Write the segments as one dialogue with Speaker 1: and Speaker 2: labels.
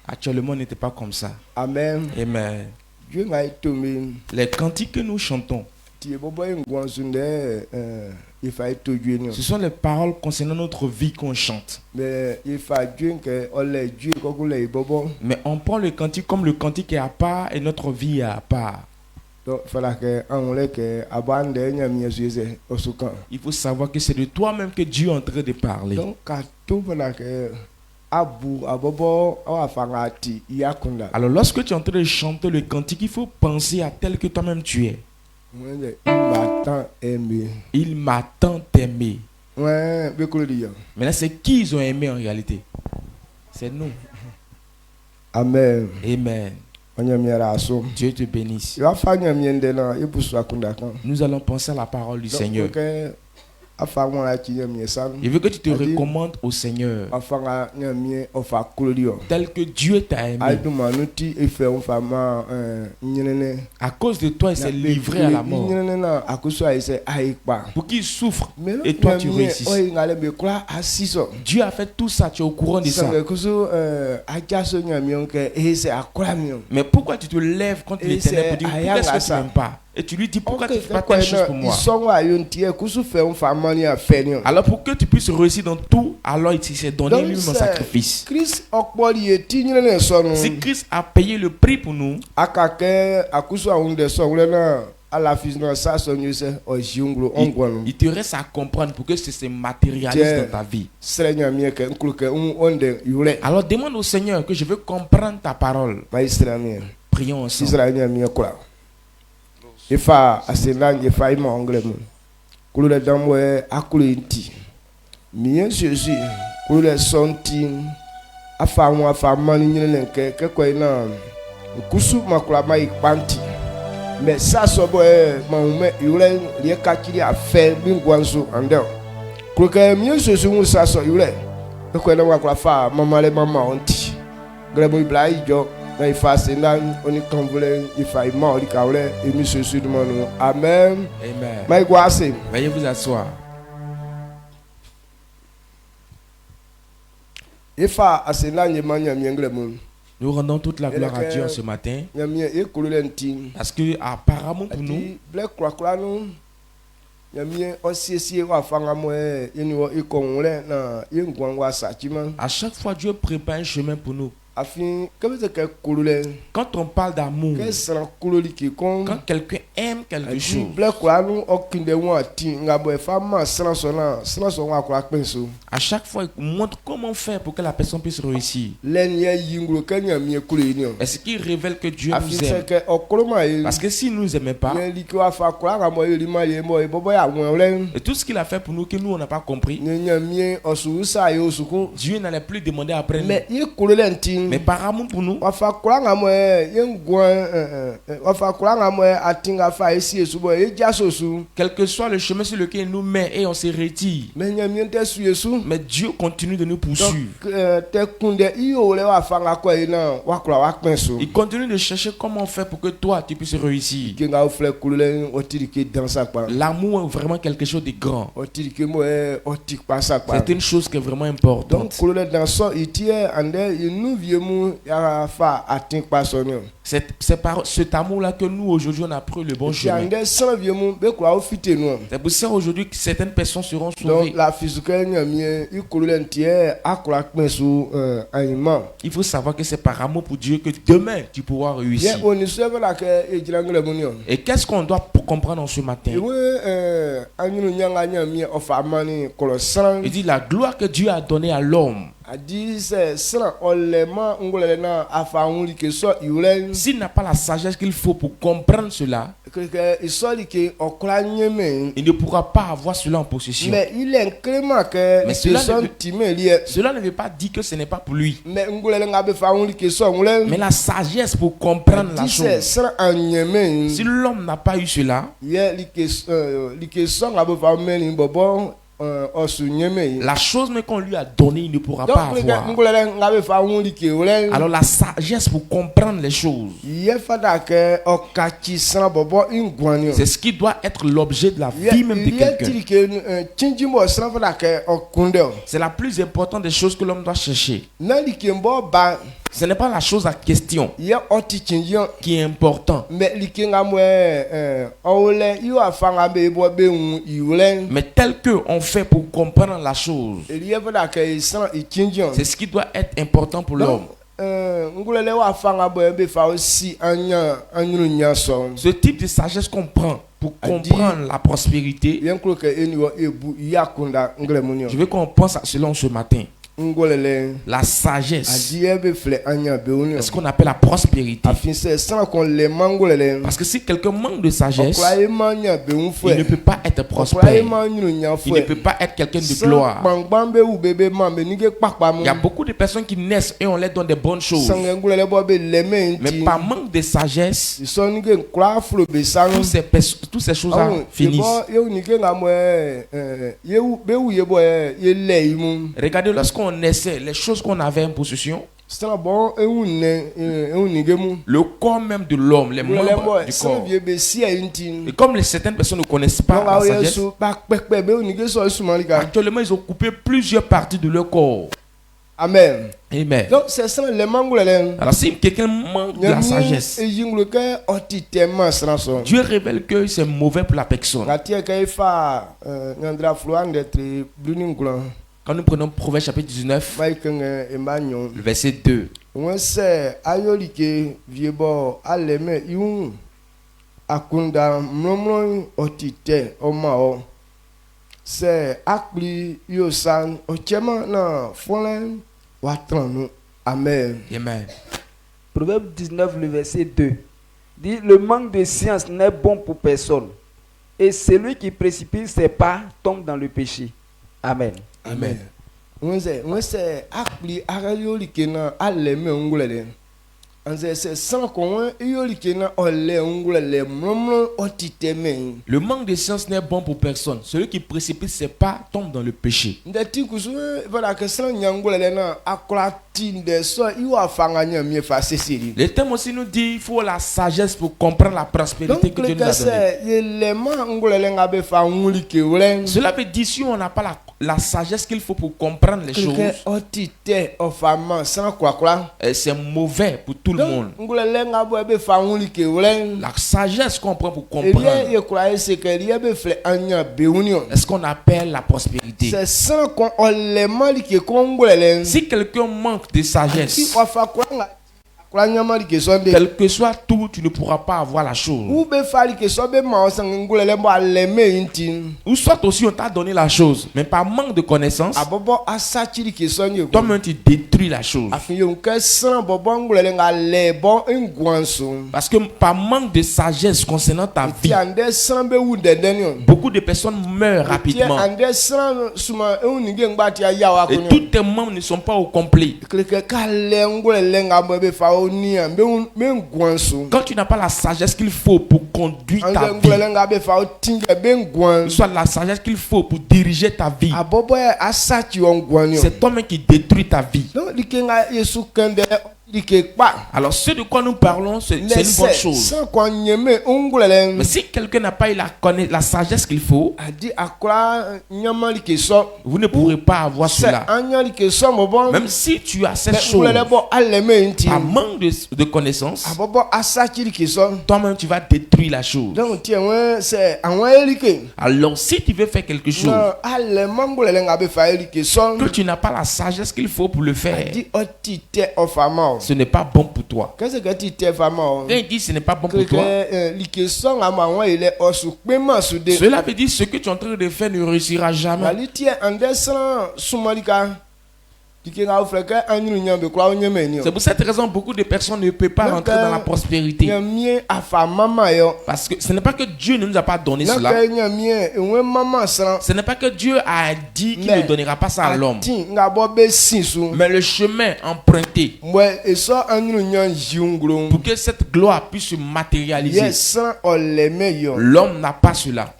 Speaker 1: Actuellement, on n'était pas comme ça.
Speaker 2: Amen.
Speaker 1: Amen. Les cantiques que nous chantons, ce sont les paroles concernant notre vie qu'on chante. Mais on prend le cantique comme le cantique est à part et notre vie est à part. Il faut savoir que c'est de toi-même que Dieu est en train de parler. Alors lorsque tu es en train de chanter le cantique, il faut penser à tel que toi-même tu es. Il m'a tant aimé. Mais là, c'est qui ils ont aimé en réalité? C'est nous.
Speaker 2: Amen.
Speaker 1: Amen. Dieu te bénisse. Nous allons penser à la parole du Seigneur. Je veux que tu te recommandes au Seigneur tel que Dieu t'a aimé. À cause de toi, il s'est livré à la mort pour qu'il souffre et toi tu réussisses. Dieu a fait tout ça, tu es au courant de ça. Mais pourquoi tu te lèves contre l'Éternel pour dire pourquoi est-ce que tu n'aimes pas? Et tu lui dis pourquoi tu ne fais pas telle chose pour moi. Alors pour que tu puisses réussir dans tout, alors il s'est donné lui-même en sacrifice. Si Christ a payé le prix pour nous, il te reste à comprendre pour que ça se matérialise dans ta vie. Alors demande au Seigneur que je veux comprendre ta parole. Prions ensemble.
Speaker 2: Ifa asenang ifa ima anglais mu kulu damwe akulinti miye Jésus kulu sonti afa mani nyene ke ko ina kusu makula mai panti mais ça sobo maume yule liye kakiri afe bingwansu andel kulu ke miye Jésus mu ça so yule ko ina makula fa mama onti grebo ibla ijo. Il faut on Amen.
Speaker 1: Amen. Veuillez vous asseoir. Nous rendons toute la gloire à Dieu ce matin. Parce que apparemment pour nous, à chaque fois Dieu prépare un chemin pour nous. Quand on parle d'amour, quand quelqu'un aime quelque chose, à chaque fois il montre comment faire pour que la personne puisse réussir. Est-ce qu'il révèle que Dieu nous aime? Parce que s'il ne nous aimait pas, et tout ce qu'il a fait pour nous que nous on n'a pas compris, Dieu n'allait plus demander après nous. Mais par amour pour nous, quel que soit le chemin sur lequel il nous met et on se retire, mais Dieu continue de nous poursuivre. Il continue de chercher comment faire pour que toi tu puisses réussir. L'amour est vraiment quelque chose de grand. C'est une chose qui est vraiment importante. C'est par cet amour-là que nous aujourd'hui on a pris le bon chemin. C'est pour ça aujourd'hui que certaines personnes seront sauvées. Il faut savoir que c'est par amour pour Dieu que demain tu pourras réussir. Et qu'est-ce qu'on doit comprendre en ce matin? Il dit la gloire que Dieu a donnée à l'homme. S'il n'a pas la sagesse qu'il faut pour comprendre cela, il ne pourra pas avoir cela en possession. Mais cela ne veut pas dire que ce n'est pas pour lui. Mais la sagesse pour comprendre la chose. Si l'homme n'a pas eu cela, La chose même qu'on lui a donnée, il ne pourra pas avoir. Alors la sagesse pour comprendre les choses, c'est ce qui doit être l'objet de la vie même de quelqu'un. C'est la plus importante des choses que l'homme doit chercher. Ce n'est pas la chose à question qui est important. Mais tel qu'on fait pour comprendre la chose, c'est ce qui doit être important pour l'homme. Ce type de sagesse qu'on prend pour comprendre la prospérité, je veux qu'on pense à cela ce matin. La sagesse, c'est ce qu'on appelle la prospérité. Parce que si quelqu'un manque de sagesse, il ne peut pas être prospère. Il ne peut pas être quelqu'un de gloire. Il y a beaucoup de personnes qui naissent et on les donne des bonnes choses. Mais par manque de sagesse, toutes ces choses finissent. Regardez, lorsqu'on naissait, les choses qu'on avait en possession, le corps même de l'homme, les membres du corps. Et comme certaines personnes ne connaissent pas la sagesse, actuellement ils ont coupé plusieurs parties de leur corps.
Speaker 2: Amen.
Speaker 1: Amen.
Speaker 2: Donc c'est ça les manques.
Speaker 1: Alors si quelqu'un manque de la sagesse, Dieu révèle que c'est mauvais pour la personne. Quand nous prenons Proverbe chapitre 19, le verset 2.
Speaker 2: Amen.
Speaker 1: Amen.
Speaker 3: Proverbe 19, le verset 2 dit: le manque de science n'est bon pour personne, et celui qui précipite ses pas tombe dans le péché. Amen.
Speaker 1: Amen. Le manque de science n'est bon pour personne. Celui qui précipite ses pas tombe dans le péché. Le thème aussi nous dit qu'il faut la sagesse pour comprendre la prospérité que Dieu nous a donnée. Cela veut dire si on n'a pas la sagesse qu'il faut pour comprendre les choses, c'est mauvais pour tout le monde. La sagesse qu'on prend pour comprendre, c'est ce qu'on appelle la prospérité. Si quelqu'un manque de sagesse, quel que soit tout, tu ne pourras pas avoir la chose. Ou soit aussi on t'a donné la chose, mais par manque de connaissance, toi-même tu détruis la chose. Parce que par manque de sagesse concernant ta vie, beaucoup de personnes meurent rapidement. Et tous tes membres ne sont pas au complet. Quand tu n'as pas la sagesse qu'il faut pour conduire ta vie, soit la sagesse qu'il faut pour diriger ta vie, c'est toi-même qui détruis ta vie. Alors ce de quoi nous parlons, c'est une bonne chose. Mais si quelqu'un n'a pas eu la sagesse qu'il faut, vous ne pourrez pas avoir cela. Même si tu as cette chose, par manque de connaissance, toi-même tu vas détruire la chose. Alors si tu veux faire quelque chose, que tu n'as pas la sagesse qu'il faut pour le faire, ce n'est pas bon pour toi. Quand il dit ce n'est pas bon pour toi, cela veut dire ce que tu es en train de faire ne réussira jamais. C'est pour cette raison que beaucoup de personnes ne peuvent pas rentrer dans la prospérité. Parce que ce n'est pas que Dieu ne nous a pas donné cela. Ce n'est pas que Dieu a dit qu'il ne donnera pas ça à l'homme. Mais le chemin emprunté pour que cette gloire puisse se matérialiser, l'homme n'a pas cela.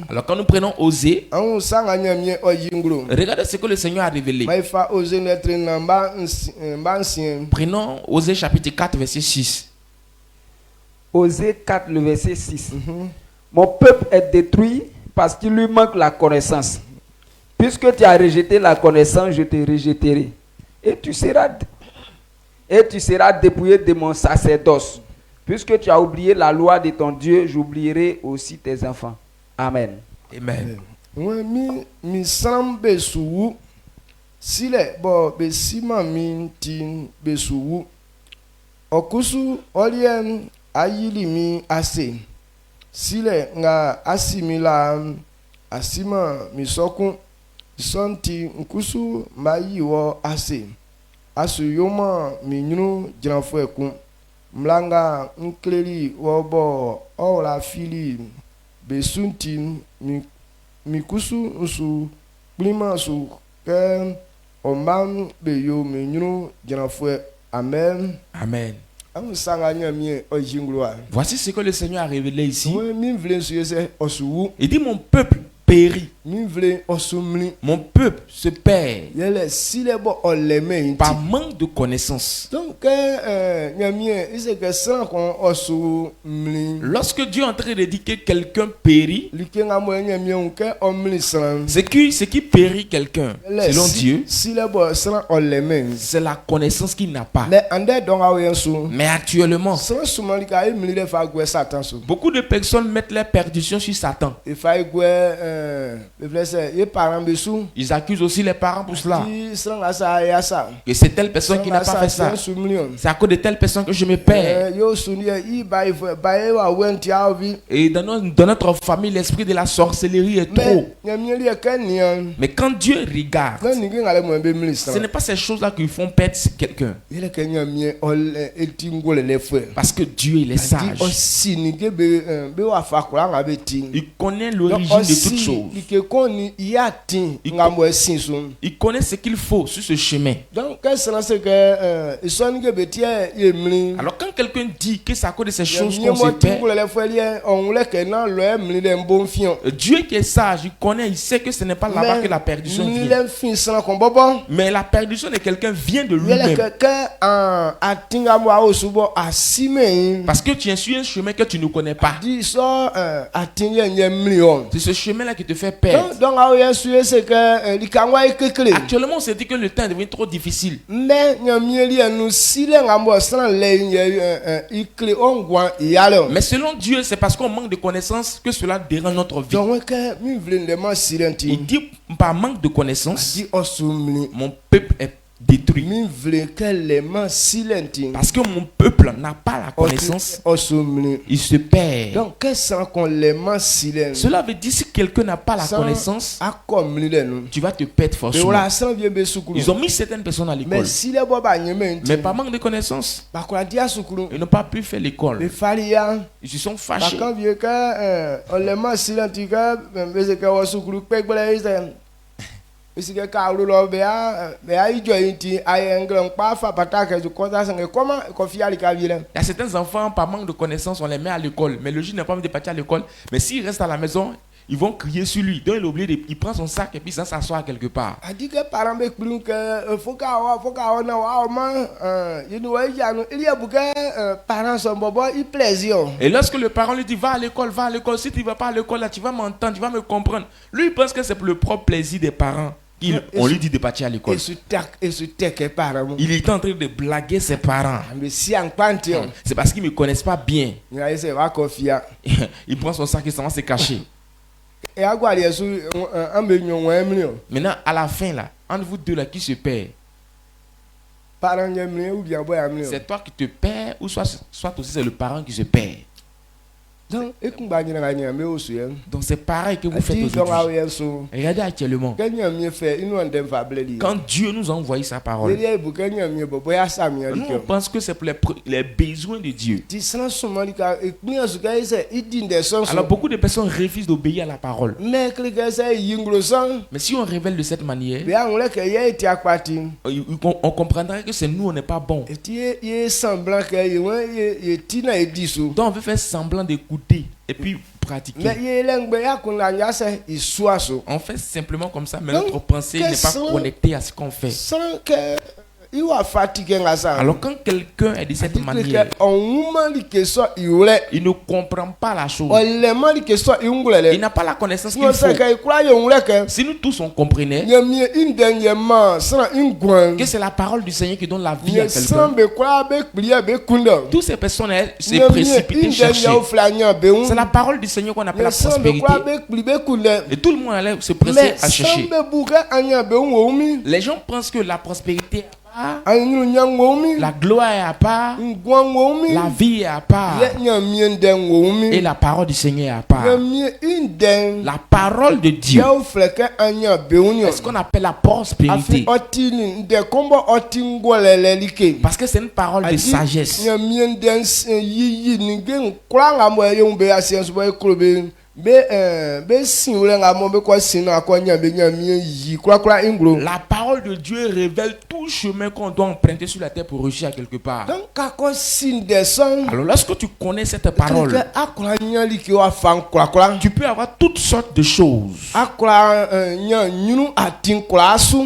Speaker 1: Alors quand nous prenons Osée, regardez ce que le Seigneur a révélé. Prenons Osée chapitre 4 verset 6.
Speaker 3: Osée 4 le verset 6. Mon peuple est détruit parce qu'il lui manque la connaissance. Puisque tu as rejeté la connaissance, je te rejetterai. Et tu seras dépouillé de mon sacerdoce. Puisque tu as oublié la loi de ton Dieu, j'oublierai aussi tes enfants. Amen.
Speaker 1: Amen.
Speaker 2: Mi sambe suwu sile bo be sima mi tin be suwu okusu olien ayili mi ase sile nga asimila asima mi sokun sonti nkusu mayiwo ase asuyoma mi nyunu jranfo ekun mlanga nkleri wobo ola fili besunti mikusu nsu klima su ke omam be yo menyunu janafwe. Amen.
Speaker 1: Amen. Voici ce que le Seigneur a révélé ici. Il dit mon peuple périt. Mon peuple se perd par manque de connaissance. Lorsque Dieu est en train de dire que quelqu'un périt, ce qui périt quelqu'un, selon Dieu, c'est la connaissance qu'il n'a pas. Mais actuellement, beaucoup de personnes mettent leur perdition sur Satan. Ils accusent aussi les parents pour cela. Que c'est telle personne qui n'a pas fait ça. C'est à cause de telle personne que je me perds. Et dans notre famille, l'esprit de la sorcellerie est trop. Mais quand Dieu regarde, ce n'est pas ces choses-là qui font perdre quelqu'un. Parce que Dieu, il est sage. Il connaît l'origine de toutes choses. Il connaît ce qu'il faut sur ce chemin. Alors quand quelqu'un dit que c'est à cause de ces choses qu'on se perd, Dieu qui est sage, il connaît, il sait que ce n'est pas là-bas que la perdition vient. Mais la perdition de quelqu'un vient de lui-même. Parce que tu es sur un chemin que tu ne connais pas. C'est ce chemin-là qui te fait perdre. Actuellement, on s'est dit que le temps devient trop difficile. Mais selon Dieu, c'est parce qu'on manque de connaissances que cela dérange notre vie. Il dit par manque de connaissances, mon peuple est détruit. Parce que mon peuple n'a pas la connaissance, il se perd. Cela veut dire si quelqu'un n'a pas la connaissance, tu vas te perdre forcément. Ils ont mis certaines personnes à l'école, mais par manque de connaissance, ils n'ont pas pu faire l'école. Ils se sont fâchés. Il y a certains enfants, par manque de connaissances, on les met à l'école. Mais le juge n'a pas envie de partir à l'école. Mais s'ils restent à la maison, ils vont crier sur lui. Donc il est obligé il prend son sac et puis il s'assoit quelque part. Et lorsque le parent lui dit va à l'école, si tu ne vas pas à l'école, là, tu vas m'entendre, tu vas me comprendre. Lui, il pense que c'est pour le propre plaisir des parents. On lui dit de partir à l'école. Il est en train de blaguer ses parents. C'est parce qu'ils ne me connaissent pas bien. Il prend son sac et s'en va se cacher. Maintenant, à la fin, là, entre vous deux là, qui se perd? C'est toi qui te perds ou soit aussi c'est le parent qui se perd. Donc c'est pareil que vous faites aujourd'hui. Regardez actuellement. Quand Dieu nous a envoyé sa parole, nous on pense que c'est pour les besoins de Dieu. Alors beaucoup de personnes refusent d'obéir à la parole. Mais si on révèle de cette manière, on comprendra que c'est nous, on n'est pas bon. Donc on veut faire semblant d'écouter et puis pratiquer. On fait simplement comme ça, mais notre pensée n'est pas connectée à ce qu'on fait. Alors quand quelqu'un est de cette manière, il ne comprend pas la chose. Il n'a pas la connaissance qu'il faut. Si nous tous on comprenait que c'est la parole du Seigneur qui donne la vie à quelqu'un, toutes ces personnes se précipitent chercher. C'est la parole du Seigneur qu'on appelle la prospérité. Et tout le monde allait se presser à chercher. Les gens pensent que la prospérité, la gloire est à part, la vie est à part, et la parole du Seigneur est à part. La parole de Dieu, c'est ce qu'on appelle la prospérité, parce que c'est une parole de sagesse. La parole de Dieu révèle tout chemin qu'on doit emprunter sur la terre pour réussir à quelque part. Alors lorsque tu connais cette parole, tu peux avoir toutes sortes de choses.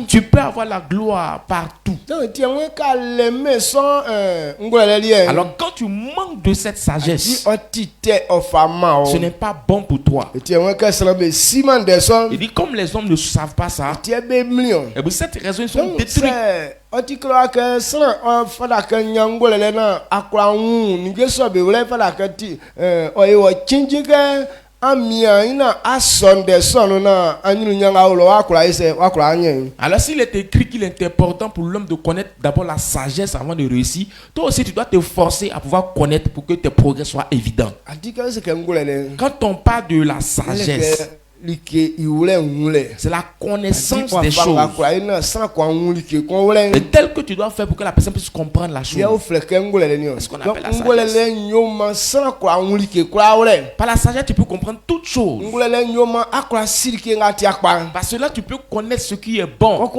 Speaker 1: Tu peux avoir la gloire partout. Alors quand tu manques de cette sagesse, ce n'est pas bon pour toi. Il dit comme les hommes ne savent pas ça, et pour cette raison ils sont détruits. Alors s'il est écrit qu'il est important pour l'homme de connaître d'abord la sagesse avant de réussir, toi aussi tu dois te forcer à pouvoir connaître pour que tes progrès soient évidents. Quand on parle de la sagesse, c'est la connaissance des choses. Et tel que tu dois faire pour que la personne puisse comprendre la chose. C'est ce qu'on appelle la sagesse. Par la sagesse, tu peux comprendre toutes choses. Par cela, tu peux connaître ce qui est bon.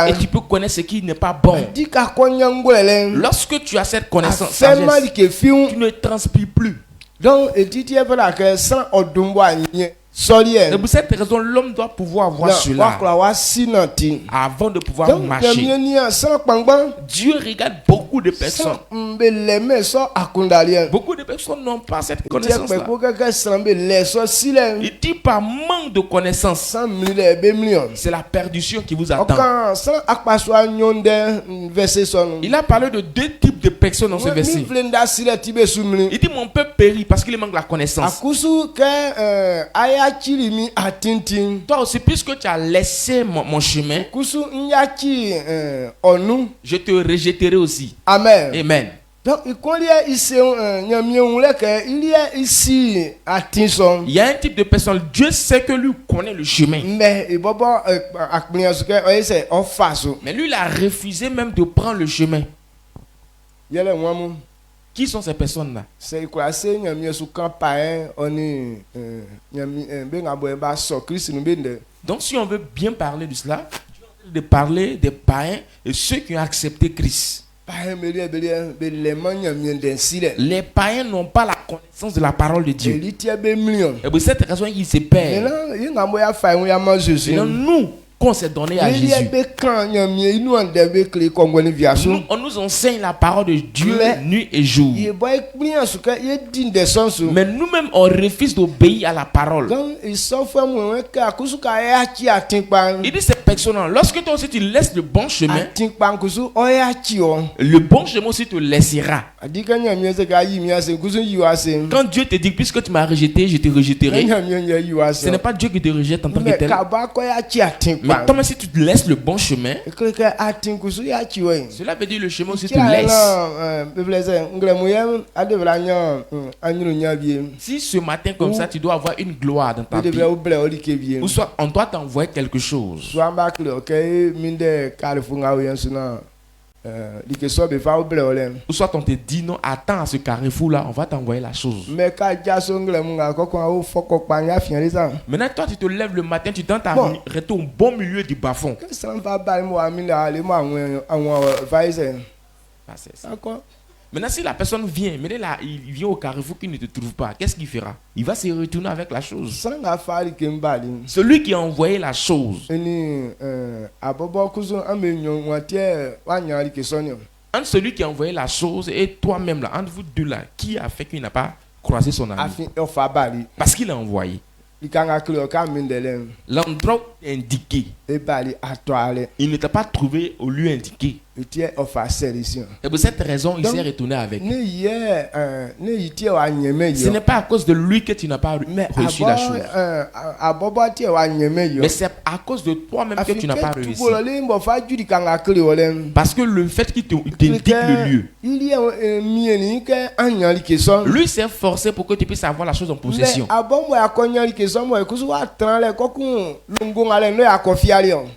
Speaker 1: Et tu peux connaître ce qui n'est pas bon. Lorsque tu as cette connaissance, sagesse, tu ne transpires plus. Donc, et pour cette raison, l'homme doit pouvoir avoir cela avant de pouvoir marcher. Dieu regarde beaucoup de personnes. Beaucoup de personnes n'ont pas cette connaissance-là. Il dit par manque de connaissance, c'est la perdition qui vous attend. Il a parlé de deux types de personnes dans ce verset. Il dit mon peuple périt parce qu'il manque la connaissance. Toi aussi, puisque tu as laissé mon chemin, je te rejetterai aussi. Amen. Amen. Donc, il y a un type de personne, Dieu sait que lui connaît le chemin. Mais lui, il a refusé même de prendre le chemin. Qui sont ces personnes-là? Donc si on veut bien parler de cela, de parler des païens et ceux qui ont accepté Christ. Les païens n'ont pas la connaissance de la parole de Dieu. Et pour cette raison, ils se perdent. Et nous, qu'on s'est donné à Jésus, on nous enseigne la parole de Dieu nuit et jour. Mais nous-mêmes, on refuse d'obéir à la parole. Il dit ces personnes, lorsque toi aussi tu laisses le bon chemin, le bon chemin aussi te laissera. Quand Dieu te dit, puisque tu m'as rejeté, je te rejetterai, ce n'est pas Dieu qui te rejette en tant que tel. Mais toi, si tu te laisses le bon chemin, cela veut dire le chemin aussi te laisse. Si ce matin comme ça, tu dois avoir une gloire dans ta vie, ou soit on doit t'envoyer quelque chose. Ou soit on te dit non, attends à ce carrefour là, on va t'envoyer la chose. Maintenant toi tu te lèves le matin, tu tentes à rester au bon milieu du bas-fond. Maintenant si la personne vient, mais là, il vient au carrefour qui ne te trouve pas, qu'est-ce qu'il fera? Il va se retourner avec la chose. Celui qui a envoyé la chose. Entre celui qui a envoyé la chose et toi-même là, entre vous deux là, qui a fait qu'il n'a pas croisé son ami? Parce qu'il a envoyé. L'endroit indiqué, il ne t'a pas trouvé au lieu indiqué. Et pour cette raison, il s'est retourné avec. Ce n'est pas à cause de lui que tu n'as pas reçu la chose. Mais c'est à cause de toi-même que tu n'as pas réussi. Parce que le fait qu'il t'indique le lieu, lui s'est forcé pour que tu puisses avoir la chose en possession.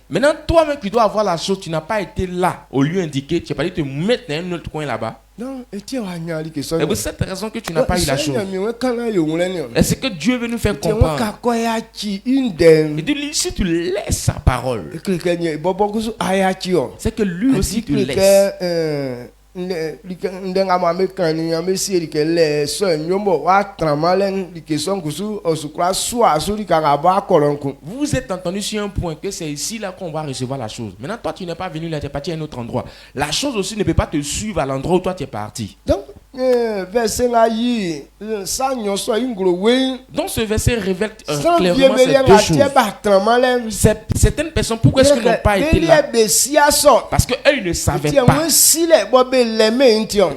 Speaker 1: Maintenant, toi-même qui dois avoir la chose, tu n'as pas été là au lieu indiqué, tu n'as pas dit te mettre dans un autre coin là-bas. Et pour cette raison que tu n'as pas eu la chose. Et c'est que Dieu veut nous faire comprendre. Il dit, si tu laisses sa parole, c'est que lui aussi te laisse. Vous êtes entendu sur un point que c'est ici là qu'on va recevoir la chose. Maintenant toi tu n'es pas venu là, tu es parti à un autre endroit. La chose aussi ne peut pas te suivre à l'endroit où toi tu es parti. Donc ce verset révèle clairement ces deux choses. Certaines personnes, pourquoi est-ce qu'ils n'ont pas été là? Parce qu'eux ils ne savaient pas.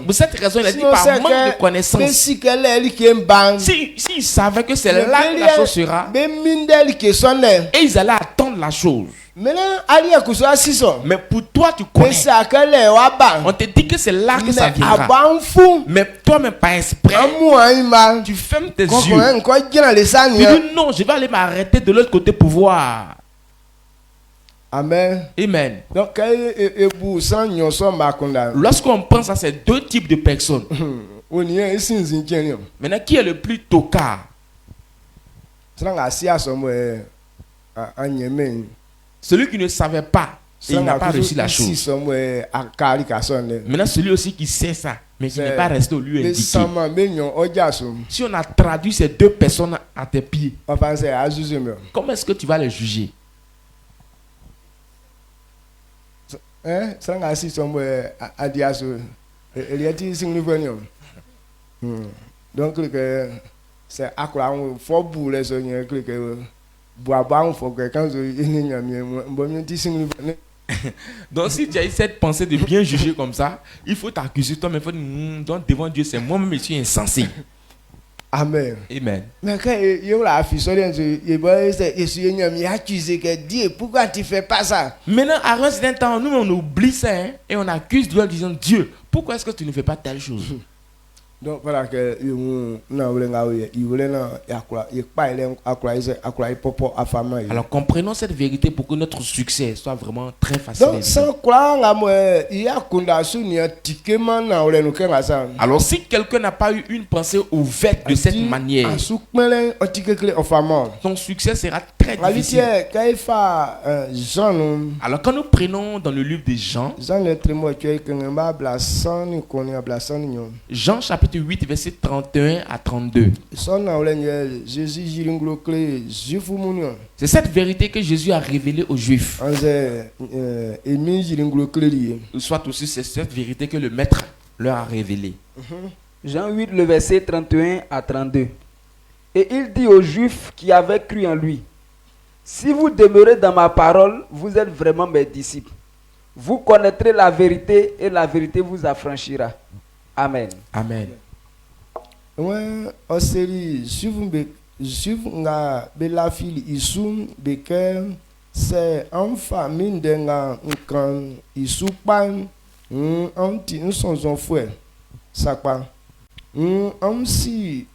Speaker 1: Pour cette raison, il a dit par manque de connaissance. S'ils savaient que c'est là que la chose sera, et ils allaient attendre la chose. Mais pour toi, tu connais. On te dit que c'est là que ça viendra. Mais toi-même, pas exprès, tu fermes tes yeux. Tu dis non, je vais aller m'arrêter de l'autre côté pour voir.
Speaker 2: Amen.
Speaker 1: Amen. Lorsqu'on pense à ces deux types de personnes, maintenant, qui est le plus tocard? Celui qui ne savait pas, et il n'a pas reçu la chose. Maintenant, celui aussi qui sait ça, mais qui n'est pas resté au lieu indiqué. Si on a traduit ces deux personnes à tes pieds, comment est-ce que tu vas les juger?
Speaker 2: Donc, c'est à quoi on faut bouler ce
Speaker 1: donc si tu as eu cette pensée de bien juger comme ça, il faut t'accuser toi-même. Il faut dire, donc devant Dieu, c'est moi-même qui suis insensé.
Speaker 2: Amen.
Speaker 1: Amen.
Speaker 2: Mais quand il a accusé que Dieu, pourquoi tu fais pas ça?
Speaker 1: Maintenant, à un certain temps, nous on oublie ça et on accuse Dieu en disant, Dieu, pourquoi est-ce que tu ne fais pas telle chose?
Speaker 2: Donc voilà que
Speaker 1: alors comprenons cette vérité pour que notre succès soit vraiment très facile. Alors si quelqu'un n'a pas eu une pensée ouverte de cette manière, son succès sera très difficile. Alors quand nous prenons dans le livre de Jean, Jean chapitre 8, verset 31 à 32. C'est cette vérité que Jésus a révélée aux Juifs. Soit aussi c'est cette vérité que le Maître leur a révélée.
Speaker 3: Jean 8, le verset 31 à 32. Et il dit aux Juifs qui avaient cru en lui, si vous demeurez dans ma parole, vous êtes vraiment mes disciples. Vous connaîtrez la vérité et la vérité vous affranchira. Amen.
Speaker 1: Amen.
Speaker 2: Ouais, oseli suivre nga belafili isum beker c'est en famille d'un quand il soupan un petit son frère ça pas si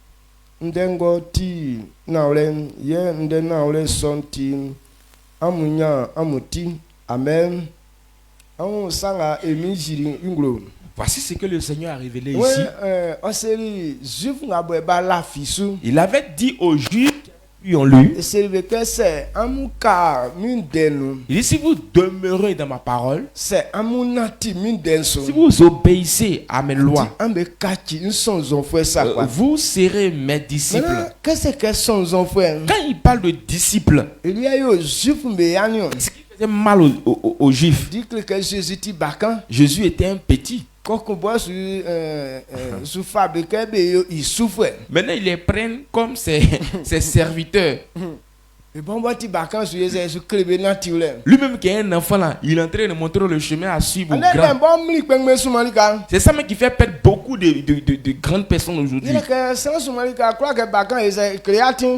Speaker 2: ndengo ti naule ye ndenaule sonti amunya amuti amen on sanga emijiri inglo.
Speaker 1: Voici ce que le Seigneur a révélé ici. Il avait dit aux Juifs qui ont lu. Il dit, si vous demeurez dans ma parole, si vous obéissez à mes lois, vous serez mes disciples. Quand il parle de disciples, ce qui faisait mal aux Juifs, Jésus était un petit. Maintenant, ils les prennent comme ses serviteurs. Lui-même qui est un enfant là, il est en train de montrer le chemin à suivre aux grands. C'est ça même qui fait perdre beaucoup de grandes personnes aujourd'hui.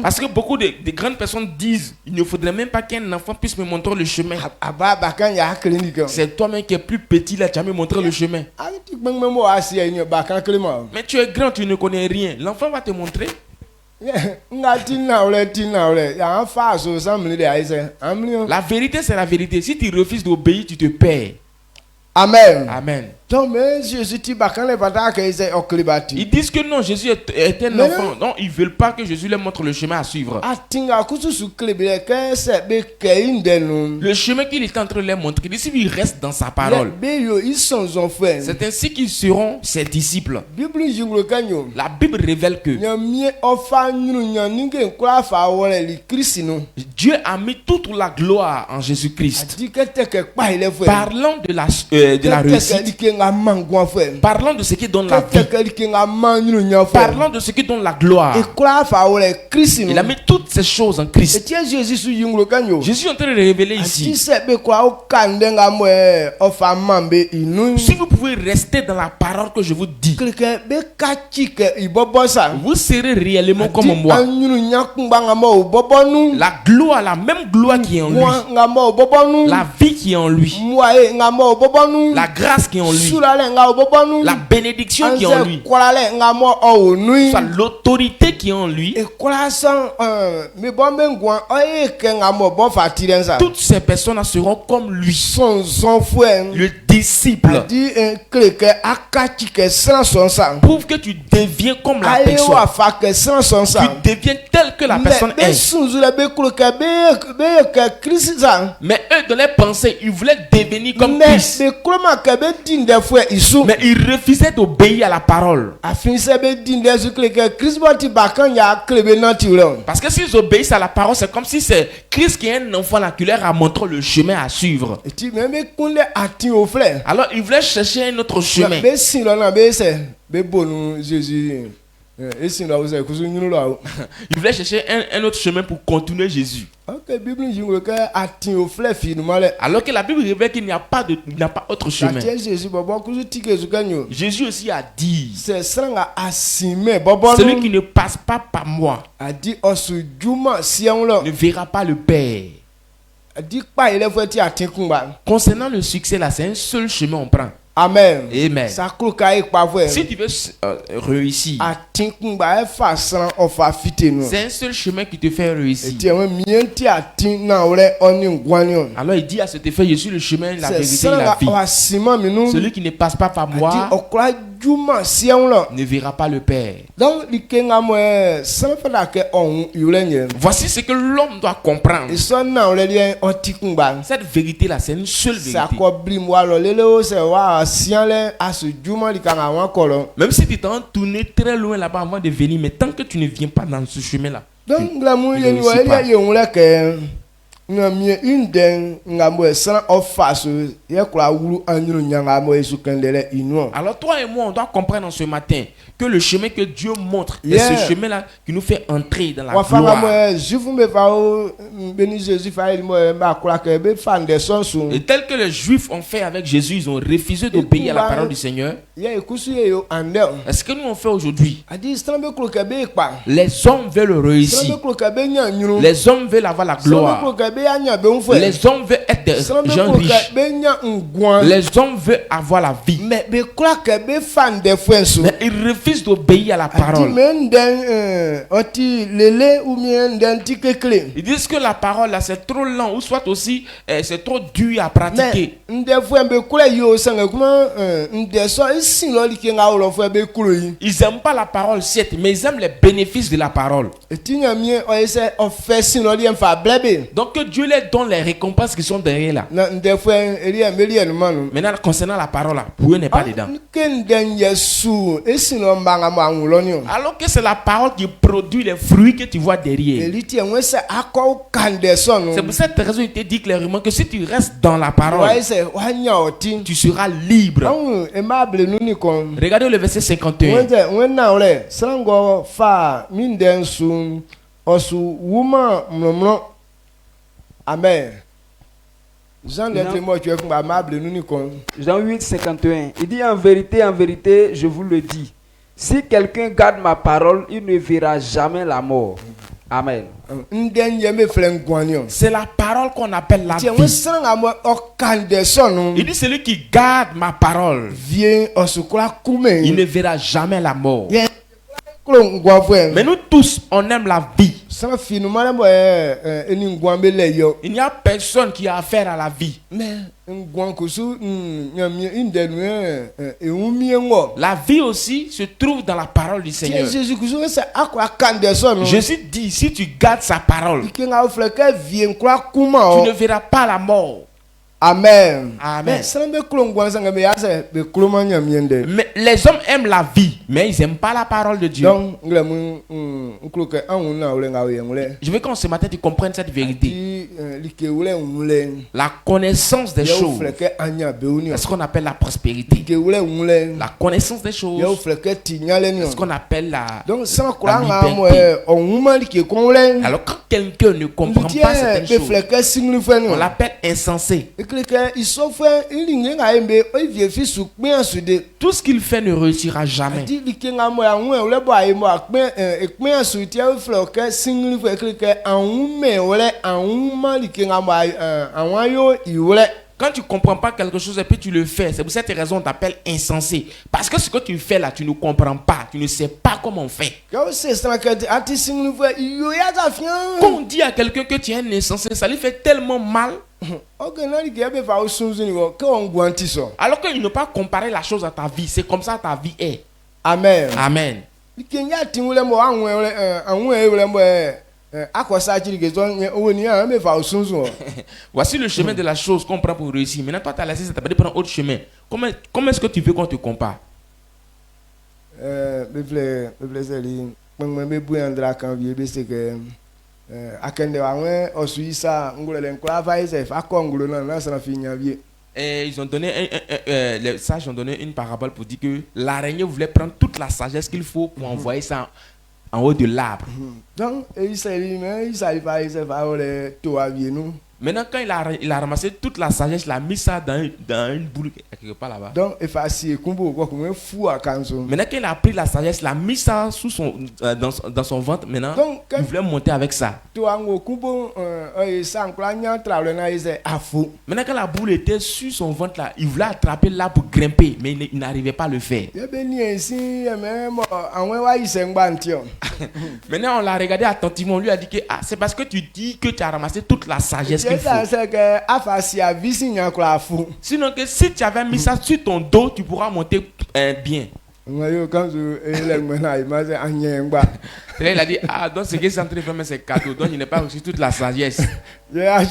Speaker 1: Parce que beaucoup de grandes personnes disent, il ne faudrait même pas qu'un enfant puisse me montrer le chemin. C'est toi-même qui es plus petit là, tu vas me montrer le chemin. Mais tu es grand, tu ne connais rien. L'enfant va te montrer. La vérité, c'est la vérité. Si tu refuses d'obéir, tu te perds.
Speaker 2: Amen.
Speaker 1: Amen.
Speaker 2: Ils
Speaker 1: disent que non, Jésus est un enfant. Donc ils ne veulent pas que Jésus leur montre le chemin à suivre. Le chemin qu'il est en train de leur montrer, ils restent dans sa parole. C'est ainsi qu'ils seront ses disciples. La Bible révèle que Dieu a mis toute la gloire en Jésus-Christ. Parlant de la réussite, parlant de ce qui donne la vie, parlant de ce qui donne la gloire, il a mis toutes ces choses en Christ. Jésus est en train de révéler ici. Si vous pouvez rester dans la parole que je vous dis, vous serez réellement comme moi. La gloire, la même gloire qui est en lui, la vie qui est en lui, la grâce qui est en lui, la bénédiction qui est en lui, l'autorité qui est en lui, toutes ces personnes seront comme lui, le disciple. Prouve que tu deviens comme la personne, tu deviens tel que la personne est. Mais eux, dans les pensées, ils voulaient devenir comme Christ. Mais ils refusaient d'obéir à la parole. Parce que s'ils obéissent à la parole, c'est comme si c'est Christ qui est un enfant là qui leur a montré le chemin à suivre. Alors ils voulaient chercher un autre chemin. Il voulait chercher un autre chemin pour continuer Jésus. Alors que la Bible révèle qu'il n'y a pas autre chemin. Jésus aussi a dit, celui qui ne passe pas par moi ne verra pas le Père. Concernant le succès là, c'est un seul chemin on prend.
Speaker 2: Amen.
Speaker 1: Amen. Si tu veux réussir, c'est un seul chemin qui te fait réussir. Alors il dit à cet effet, je suis le chemin, la vérité et la vie. Celui qui ne passe pas par moi ne verra pas le Père. Voici ce que l'homme doit comprendre. Cette vérité là, c'est une seule vérité. Même si tu t'en tourné très loin là-bas avant de venir, mais tant que tu ne viens pas dans ce chemin là, alors toi et moi on doit comprendre ce matin que le chemin que Dieu montre est ce chemin là qui nous fait entrer dans la gloire. Et tel que les Juifs ont fait avec Jésus, ils ont refusé d'obéir à la parole du Seigneur. Est-ce que nous on fait aujourd'hui? Les hommes veulent réussir. Les hommes veulent avoir la gloire. Les hommes veulent être des gens riches. Les hommes veulent avoir la vie.
Speaker 2: Mais
Speaker 1: ils refusent d'obéir à la parole. Ils disent que la parole là c'est trop lent ou soit aussi c'est trop dur à pratiquer. Ils n'aiment pas la parole, certes, mais ils aiment les bénéfices de la parole. Donc que Dieu leur donne les récompenses qui sont derrière là. Maintenant concernant la parole là, Dieu n'est pas dedans. Alors que c'est la parole qui produit les fruits que tu vois derrière. C'est pour cette raison qu'il te dit clairement que si tu restes dans la parole, tu seras libre. Regardez le verset 51.
Speaker 2: Amen.
Speaker 3: Jean 8, 51. Il dit en vérité, je vous le dis. Si quelqu'un garde ma parole, il ne verra jamais la mort. Amen.
Speaker 1: C'est la parole qu'on appelle la vie. Il dit celui qui garde ma parole, il ne verra jamais la mort. Mais nous tous, on aime la vie. Il n'y a personne qui a affaire à la vie. La vie aussi se trouve dans la parole du Seigneur. Jésus dit, si tu gardes sa parole, tu ne verras pas la mort.
Speaker 2: Amen.
Speaker 1: Amen. Mais les hommes aiment la vie, mais ils n'aiment pas la parole de Dieu. Je veux qu'en ce matin tu comprennes cette vérité. La connaissance des choses, c'est ce qu'on appelle la prospérité. La connaissance des choses, c'est ce qu'on appelle la liberté. Alors quand quelqu'un ne comprend pas certaines choses, on l'appelle insensé. Tout ce qu'il fait ne réussira jamais. Quand tu ne comprends pas quelque chose et puis tu le fais, c'est pour cette raison qu'on t'appelle insensé. Parce que ce que tu fais là, tu ne comprends pas, tu ne sais pas comment on fait. Quand on dit à quelqu'un que tu es un insensé, ça lui fait tellement mal. Alors qu'il ne pas comparer la chose à ta vie, c'est comme ça ta vie est.
Speaker 2: Amen.
Speaker 1: Amen. Voici le chemin de la chose qu'on prend pour réussir. Maintenant, toi, tu as laissé ça, tu as prendre autre chemin. Comment est-ce que tu veux qu'on te compare? Et ils ont donné les sages ont donné une parabole pour dire que l'araignée voulait prendre toute la sagesse qu'il faut pour envoyer ça en haut de l'arbre. Maintenant, quand il a ramassé toute la sagesse, il a mis ça dans une boule quelque part là-bas. Maintenant, quand il a pris la sagesse, il a mis ça sous dans son ventre. Maintenant, il voulait monter avec ça. Maintenant, quand la boule était sur son ventre là, il voulait attraper là pour grimper, mais il n'arrivait pas à le faire. Maintenant, on l'a regardé attentivement. On lui a dit que c'est parce que tu dis que tu as ramassé toute la sagesse qu'il faut. Sinon, que si tu avais mis ça sur ton dos, tu pourras monter bien. Il a dit, donc ce qui est en train de faire, c'est cadeau. Donc, il n'a pas reçu toute la sagesse. C'est là,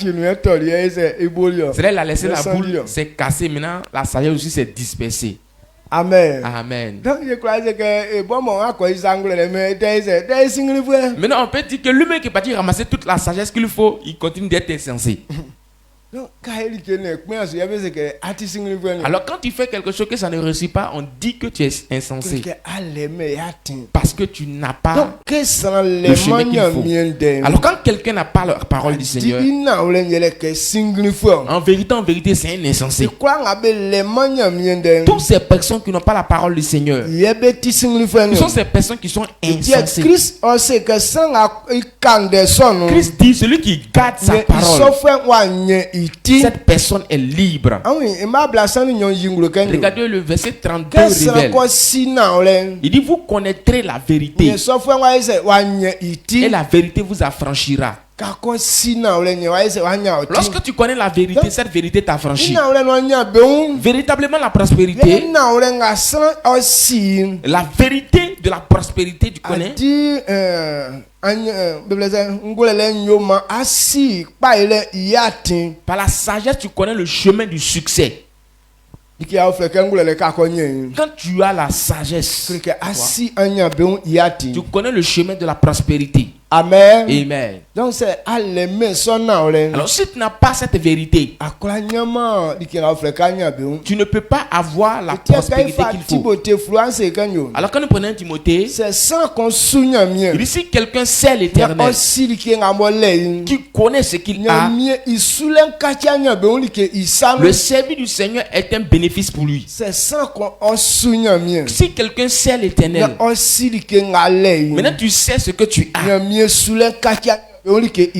Speaker 1: il a laissé la boule, c'est cassé. Maintenant, la sagesse aussi s'est dispersée.
Speaker 2: Amen.
Speaker 1: Amen.
Speaker 2: Donc, je crois que
Speaker 1: maintenant, on peut dire que lui-même qui est parti ramasser toute la sagesse qu'il faut, il continue d'être insensé. Alors quand tu fais quelque chose que ça ne réussit pas, on dit que tu es insensé. Parce que tu n'as pas le chemin qu'il faut. Alors quand quelqu'un n'a pas la parole du Seigneur, en vérité, c'est un insensé. Toutes ces personnes qui n'ont pas la parole du Seigneur, ce sont ces personnes qui sont insensées. Christ dit, celui qui garde sa parole, cette personne est libre. Regardez le verset 32 révèle. Il dit, vous connaîtrez la vérité et la vérité vous affranchira. Lorsque tu connais la vérité, cette vérité t'affranchit. Véritablement la prospérité, la vérité de la prospérité, tu connais? Par la sagesse, tu connais le chemin du succès. Quand tu as la sagesse, tu connais le chemin de la prospérité.
Speaker 2: Amen.
Speaker 1: Amen.
Speaker 2: Donc c'est
Speaker 1: alors si tu n'as pas cette vérité, tu ne peux pas avoir la prospérité qu'il faut. Alors quand nous prenons Timothée,
Speaker 2: c'est sans qu'on
Speaker 1: il dit si quelqu'un sait l'Éternel, qui connaît ce qu'il a, le service du Seigneur est un bénéfice pour lui.
Speaker 2: C'est sans qu'on
Speaker 1: si quelqu'un sait l'Éternel, maintenant tu sais ce que tu as. Le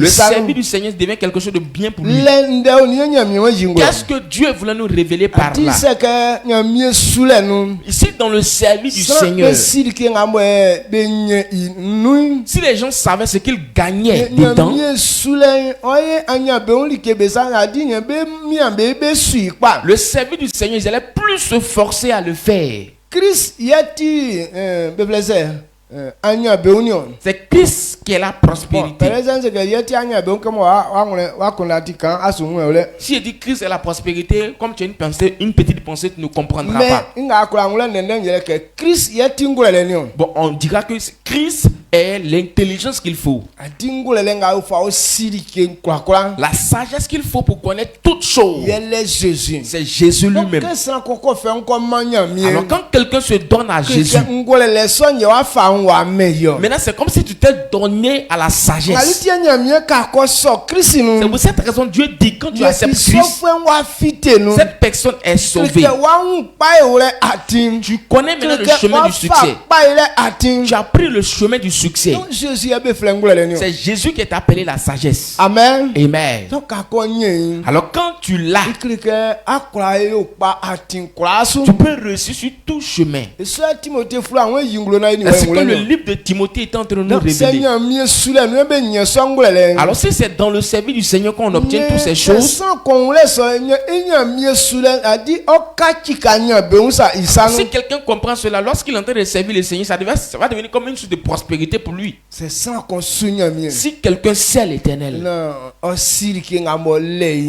Speaker 1: service du Seigneur devient quelque chose de bien pour lui. Qu'est-ce que Dieu voulait nous révéler par là? Ici dans le service du Seigneur, si les gens savaient ce qu'ils gagnaient dedans, le service du Seigneur, ils allaient plus se forcer à le faire. C'est Christ qui est la prospérité. Si je dis Christ est la prospérité, comme tu as une petite pensée, tu ne comprendras pas. Bon, on dira que Christ est l'intelligence qu'il faut, la sagesse qu'il faut pour connaître toutes choses. C'est Jésus lui-même. Alors quand quelqu'un se donne à Jésus, maintenant c'est comme si tu t'es donné à la sagesse. C'est pour cette raison Dieu dit quand tu acceptes Christ, cette personne est sauvée. Tu connais maintenant le chemin du succès. Tu as pris le chemin du succès. C'est Jésus qui est appelé la sagesse.
Speaker 2: Amen.
Speaker 1: Amen. Alors quand tu l'as, tu peux réussir sur tout chemin. Est-ce que le livre de Timothée est en train de nous révéler? Alors si c'est dans le service du Seigneur qu'on obtient toutes ces choses, si quelqu'un comprend cela, lorsqu'il est en train de servir le Seigneur, ça va devenir comme une source de prospérité pour lui. Si quelqu'un sait l'Éternel,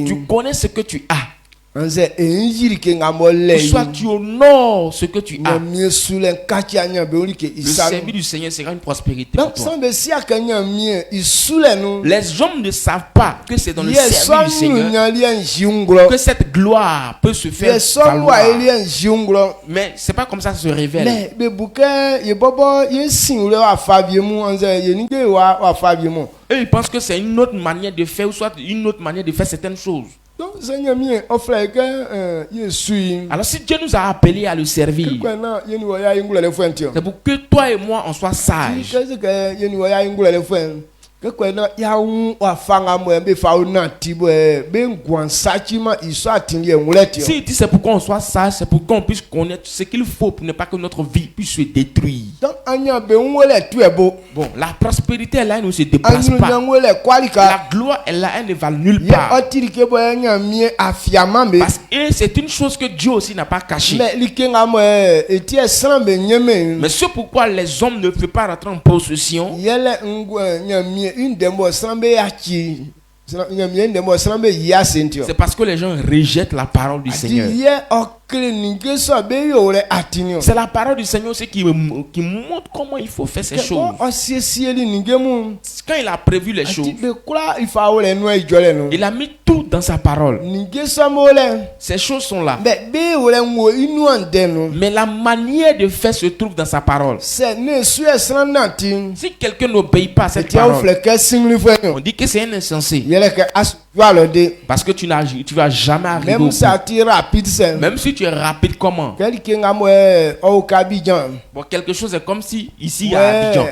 Speaker 1: tu connais ce que tu as. Soit tu honores ce que tu as, le service du Seigneur sera une prospérité pour toi. Les hommes ne savent pas que c'est dans le service du Seigneur que cette gloire peut se faire valoir. Mais c'est pas comme ça que ça se révèle. Eux ils pensent que c'est une autre manière de faire, ou soit une autre manière de faire certaines choses. Alors si Dieu nous a appelés à le servir, c'est pour que toi et moi on soit sages. Si dit c'est pour qu'on soit sage, c'est pour qu'on puisse connaître ce qu'il faut pour ne pas que notre vie puisse se détruire. Bon, la prospérité elle là, elle ne se déplace pas. La gloire elle là, elle ne va nulle part. Parce que c'est une chose que Dieu aussi n'a pas cachée. Mais c'est pourquoi les hommes ne peuvent pas rentrer en possession. C'est parce que les gens rejettent la parole du Seigneur. C'est la parole du Seigneur aussi qui montre comment il faut faire ces choses. Quand il a prévu les choses, il a mis tout dans sa parole. Ces choses sont là. Mais la manière de faire se trouve dans sa parole. Si quelqu'un n'obéit pas à cette parole, on dit que c'est un insensé. Parce que tu vas jamais arriver au bout. Même si tu es rapide, comment? Bon, quelque chose est comme si ici à Abidjan.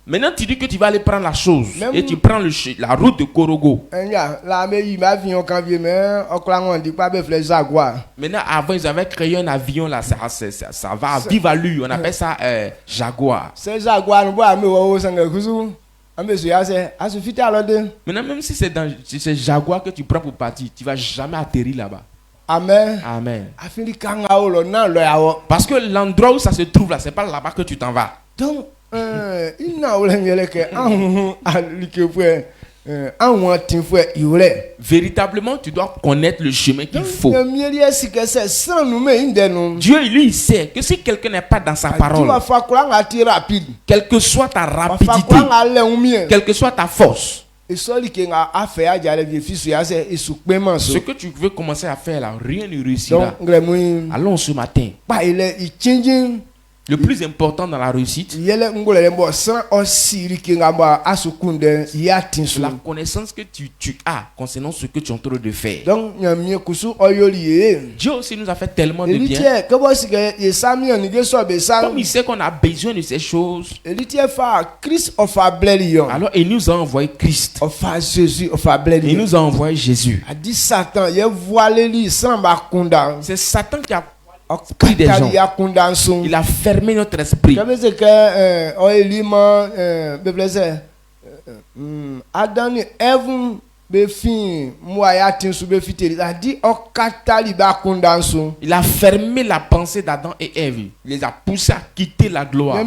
Speaker 1: Maintenant tu dis que tu vas aller prendre la chose et tu prends la route de Korogo. Maintenant avant ils avaient créé un avion là, ça va à vive allure, on appelle ça Jaguar. Maintenant même si c'est Jaguar que tu prends pour partir, tu vas jamais atterrir là-bas.
Speaker 2: Amen.
Speaker 1: Amen. Parce que l'endroit où ça se trouve là, c'est pas là-bas que tu t'en vas.
Speaker 2: Donc,
Speaker 1: véritablement, tu dois connaître le chemin qu'il faut. Dieu, lui, il sait que si quelqu'un n'est pas dans sa parole, quelle que soit ta rapidité, quelle que soit ta force, ce que tu veux commencer à faire là, rien ne réussira. Allons ce matin. Le plus important dans la réussite, c'est la connaissance que tu as concernant ce que tu es en train de faire. Dieu aussi nous a fait tellement de bien. Comme il sait qu'on a besoin de ces choses, alors il nous a envoyé Christ. Il nous a envoyé Jésus. C'est Satan qui a pris des gens. Il a fermé notre esprit. Il a fermé la pensée d'Adam et Ève. Il les a poussés à quitter la gloire.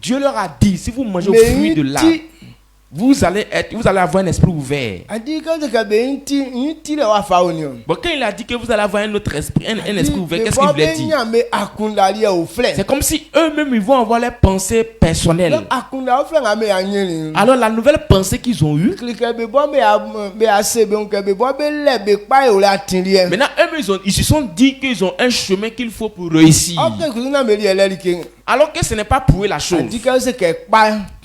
Speaker 1: Dieu leur a dit, si vous mangez au fruit de l'arbre, vous allez avoir un esprit ouvert. Bon, quand il a dit que vous allez avoir un autre esprit, un esprit ouvert, qu'est-ce qu'il voulait dire? C'est comme si eux-mêmes ils vont avoir leurs pensées personnelles. Alors la nouvelle pensée qu'ils ont eue, maintenant eux-mêmes ils se sont dit qu'ils ont un chemin qu'il faut pour réussir. Alors que ce n'est pas prouver la chose.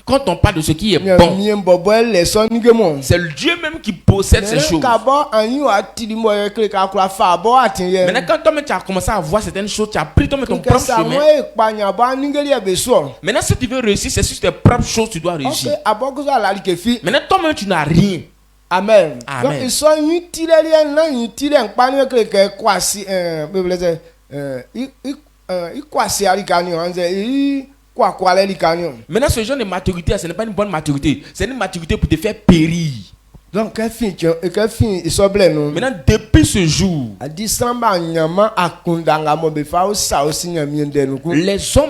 Speaker 1: Quand on parle de ce qui est bon, c'est le Dieu même qui possède ces choses. Maintenant, quand toi-même tu as commencé à voir certaines choses, tu as pris ton propre chemin. Maintenant, si tu veux réussir, c'est sur tes propres choses que tu dois réussir. Maintenant, toi-même tu n'as rien.
Speaker 2: Amen.
Speaker 1: Amen. Maintenant, ce genre de maturité, ce n'est pas une bonne maturité. C'est une maturité pour te faire périr.
Speaker 2: Donc,
Speaker 1: maintenant, depuis ce jour, les hommes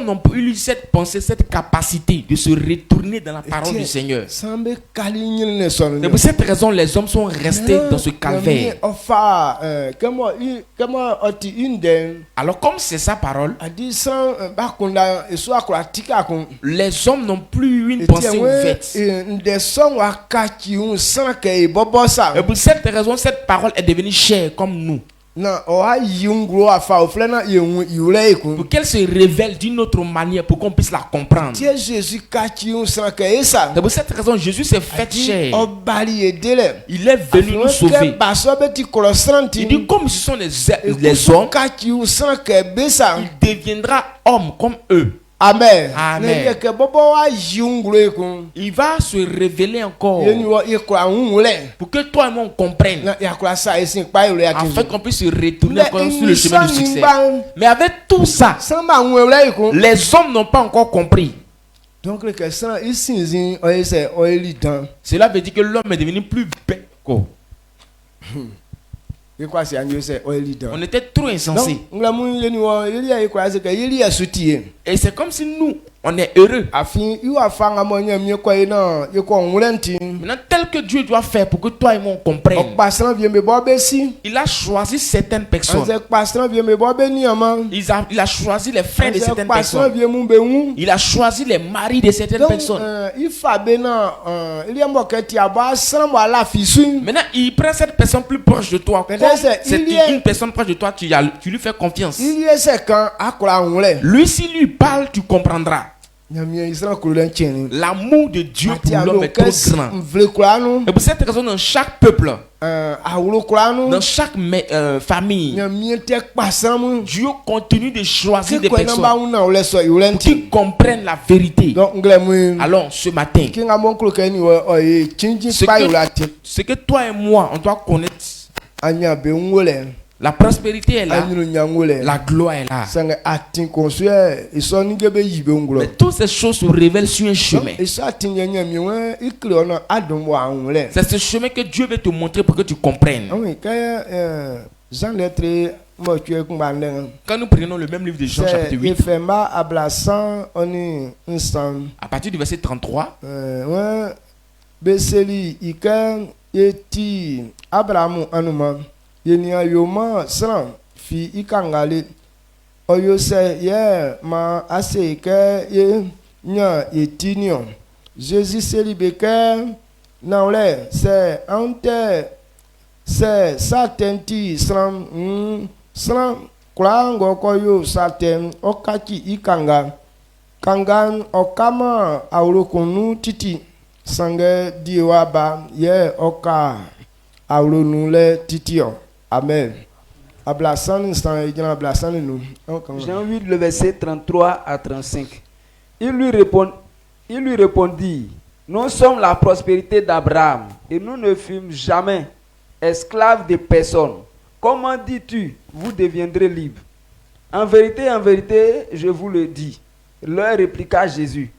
Speaker 1: n'ont pas eu cette pensée, cette capacité de se retourner dans la parole du Seigneur. C'est pour cette raison les hommes sont restés dans ce calvaire. Alors, comme c'est sa parole, les hommes n'ont plus eu une pensée ouverte. Et pour cette raison, cette parole est devenue chère comme nous. Pour qu'elle se révèle d'une autre manière, pour qu'on puisse la comprendre. C'est pour cette raison Jésus s'est fait chair. Il est venu nous sauver. Il dit comme ce sont les hommes, il deviendra homme comme eux.
Speaker 2: Amen.
Speaker 1: Amen. Il va se révéler encore pour que toi et moi on comprenne, afin qu'on puisse se retourner sur le chemin du succès. Mais avec tout ça, les hommes n'ont pas encore compris. Cela veut dire que l'homme est devenu plus bête. On était trop insensés. Et c'est comme si nous, On est heureux.
Speaker 2: Maintenant,
Speaker 1: tel que Dieu doit faire pour que toi et moi on comprenne. Il a choisi certaines personnes. Il a choisi les frères de certaines personnes. Il a choisi les maris de certaines personnes. Maintenant, il prend cette personne plus proche de toi. Comme c'est une personne proche de toi, tu lui fais confiance. Lui, s'il lui parle, tu comprendras. L'amour de Dieu pour l'homme est trop grand. Et pour cette raison, dans chaque peuple, dans chaque famille, Dieu continue de choisir des personnes qui comprennent la vérité. Alors, ce matin, ce que toi et moi, on doit connaître, la prospérité est là, la gloire est là. Mais toutes ces choses se révèlent sur un chemin. C'est ce chemin que Dieu veut te montrer pour que tu comprennes. Quand nous prenons le même livre de Jean chapitre 8, à partir du verset 33,
Speaker 2: Yenia yoma sran fi ikangale oyose ye ma aseke ye nya etinion Jésus selibeke naule se ante se satenti sran sran klango koyo saten okaki ikanga kangan okama aurokonu titi sange diwaba ye oka auronu titio. Amen.
Speaker 3: Jean 8, le verset 33 à 35. Il lui répondit, nous sommes la prospérité d'Abraham et nous ne fûmes jamais esclaves de personne. Comment dis-tu, vous deviendrez libres? En vérité, je vous le dis. Leur répliqua Jésus,